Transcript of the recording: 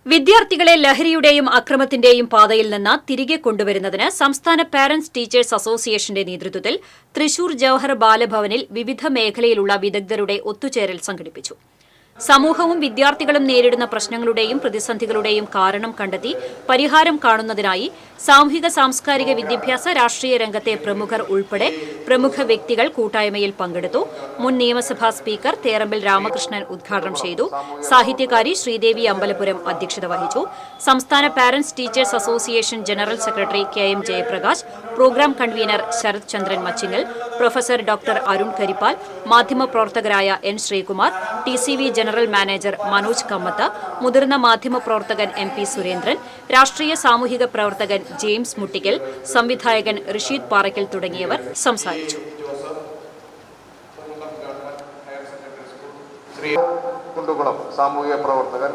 വിദ്യാർത്ഥികളെ ലഹരിയുടെയും അക്രമത്തിന്റെയും പാതയിൽ നിന്ന് തിരികെ കൊണ്ടുവരുന്നതിന് സംസ്ഥാന പാരന്റ്സ് ടീച്ചേഴ്സ് അസോസിയേഷന്റെ നേതൃത്വത്തിൽ തൃശൂർ ജവഹർ ബാലഭവനിൽ വിവിധ മേഖലയിലുള്ള വിദഗ്ധരുടെ ഒത്തുചേരൽ സംഘടിപ്പിച്ചു. സമൂഹവും വിദ്യാർത്ഥികളും നേരിടുന്ന പ്രശ്നങ്ങളുടെയും പ്രതിസന്ധികളുടെയും കാരണം കണ്ടെത്തി പരിഹാരം കാണുന്നതിനായി സാമൂഹിക സാംസ്കാരിക വിദ്യാഭ്യാസ രാഷ്ട്രീയ രംഗത്തെ പ്രമുഖർ ഉൾപ്പെടെ പ്രമുഖ വ്യക്തികൾ കൂട്ടായ്മയിൽ പങ്കെടുത്തു. മുൻ നിയമസഭാ സ്പീക്കർ തേറമ്പിൽ രാമകൃഷ്ണൻ ഉദ്ഘാടനം ചെയ്തു. സാഹിത്യകാരി ശ്രീദേവി അമ്പലപുരം അധ്യക്ഷത വഹിച്ചു. സംസ്ഥാന parents teachers association general secretary KM. Jayaprakash, program convener Sarath Chandran Machingal, professor doctor Arun Karippal, മാധ്യമപ്രവർത്തകരായ N. Sreekumar, TCV. General manager Manoj Kammath, മുതിർന്ന മാധ്യമപ്രവർത്തകൻ എം.പി. സുരേന്ദ്രൻ, രാഷ്ട്രീയ സാമൂഹിക പ്രവർത്തകൻ ജെയിംസ് മുട്ടിക്കൽ, സംവിധായകൻ ഋഷീദ് പാറയ്ക്കൽ തുടങ്ങിയവർ സംസാരിച്ചു. സാമൂഹിക പ്രവർത്തകർ